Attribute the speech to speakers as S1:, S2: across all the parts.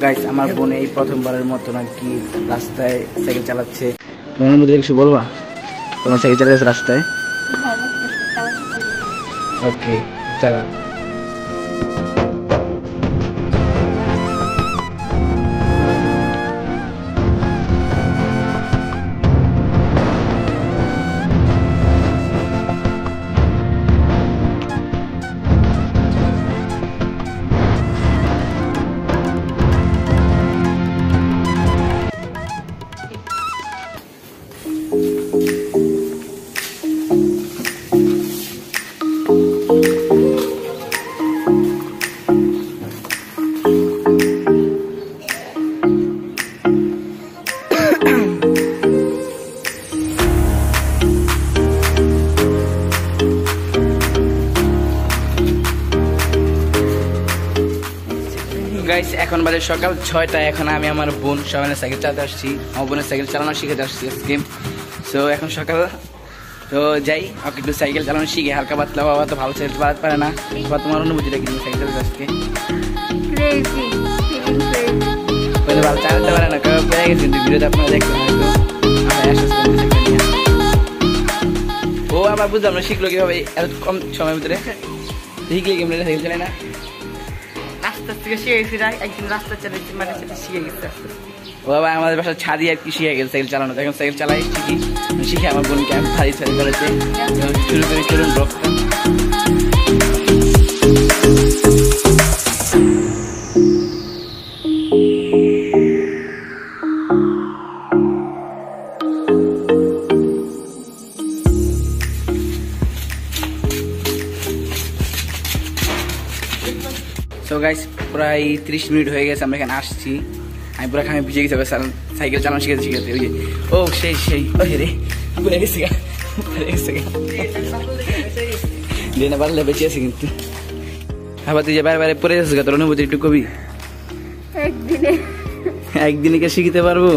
S1: Guys আমার বোন এই প্রথমবারের মতো নাকি রাস্তায় সাইকেল চালাচ্ছে। বোনের মধ্যে কিছু বলবা? তোমার সাইকেল চালাচ্ছে রাস্তায়? ওকে চালা। গাইস এখন বাজে সকাল 6টা। এখন আমি আমার বোন সবাই সাইকেল চালাতে আসছি, আমার বোনের সাইকেল চালানো শিখে আসছি আজকে। সো এখন সকাল তো যাই ওকে একটু সাইকেল চালানো শিখে, হালকা পাতলা। বাবা তো ভালো সাইকেল চালাতে পারে না, বা তোমার অনুভূতিটা কিন্তু সাইকেল চালাতে আজকে ভালো চালাতে পারে না, পেয়ে গেছে কিন্তু ভিডিওতে আপনারা দেখবেন হয়তো। ও আবার বুঝলাম না শিখলো কিভাবে এত কম সময়ের ভিতরে, শিখলে কেমন সাইকেল চালায় না? রাস্তার থেকে শিখে গেছি, একদিন রাস্তা চালাইছি, মানে সেটা শিখে গেছে। ও বাবা আমাদের বাসার ছাদি আর কি শিখে গেছে সাইকেল চালানো। এখন সাইকেল চালাই শিখে আমার বোনকে আমি ছাদি ছাদি করেছে। শুরু করে চলুন ব্লগটা। সো গাইস প্রায় 30 মিনিট হয়ে গেছে আমরা এখানে আসছি। আমি পুরো খামে ভিজে গেছি সাইকেল চালানো শিখেছি। ওই যে ও সেই ওই রে পুরে গেছে না পারলে বেঁচে আছি কিন্তু। আবার তুই যে বারে পরে যাচ্ছিস, তোর অনুভূতি একটু কবি। একদিনে কে শিখতে পারবো?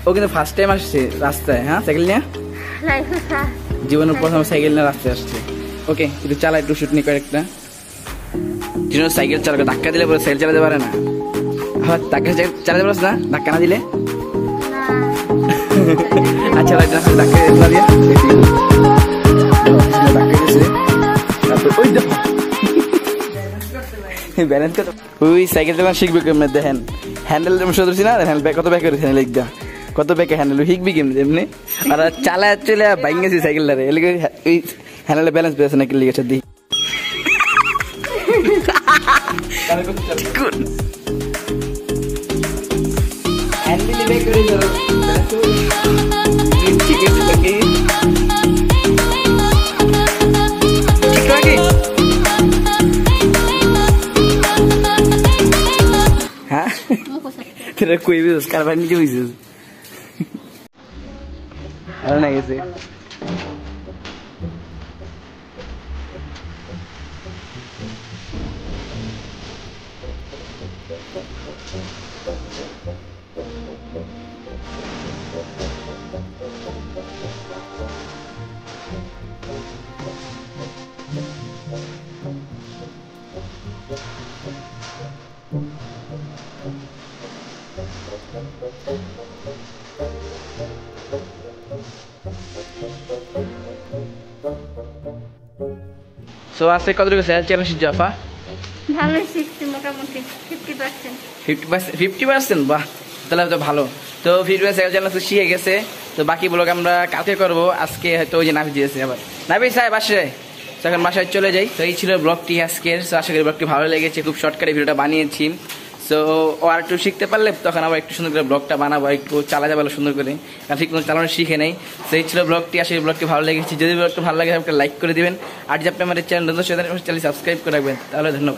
S1: ও কিন্তু ফার্স্ট টাইম আসছে রাস্তায়, হ্যাঁ সাইকেল নিয়ে, জীবনের প্রথম সাইকেল নিয়ে রাস্তায় আসছে। ওকে একটু চালা, একটু শুট নিয়ে কয়েকটা। সাইকেল চালাবে ধাক্কা দিলে পরে সাইকেল চালাতে পারে না। আবার ধাক্কা চালাতে পারছ না ধাক্কা না দিলে? আচ্ছা ধাক্কা ব্যালেন্স কত ওই সাইকেল চালানো শিখবে কেমনি দেখেন। হ্যান্ডেল ধরছি না, কত ব্যাক করেছে লিখা, কত ব্যাকে হ্যান্ডেল শিখবি কেমনি এমনি। আর চালায় চলে বাইক গেছি সাইকেলটারে, ওই হ্যান্ডেলে ব্যালেন্স পেয়েছে নাকি লিখেছে দিই। হ্যাঁ তোরা কই বুঝছিস, কারবার নিচে বুঝছিস আর না গেছে। সো আজকে কতটুকু সাইকেল চালানো শিখছো আপা?
S2: ভালো শিখছি, মোটামুটি 50%।
S1: 50%? বাহ, তাহলে তো ভালো। তো 50% সাইকেল চালানো শিখে গেছে। তো বাকি ব্লগ আমরা কালকে করবো। আজকে হয়তো ওই যে নাভি দিয়েছে আবার, নাভি সাহেব আসে, এখন বাসায় চলে যাই। তো এই ছিল ব্লগটি আজকের। সো আশা করি ব্লগটি ভালো লেগেছে, খুব শর্টকাটে ভিডিওটা বানিয়েছি। সো ও আর একটু শিখতে পারলে তখন আবার একটু সুন্দর করে ব্লগটা বানাবো, একটু চালাতে পারলো সুন্দর করে, কারণ ঠিক মতো চালানো শিখে নেই। সেই ছিল ব্লগটি। আসলে ব্লগটি ভালো লেগেছে, যদি ব্লগটা ভালো লাগে একটা লাইক করে দিবেন। আর যদি আপনি আমাদের চ্যানেল সাবস্ক্রাইব করে রাখবেন তাহলে ধন্যবাদ।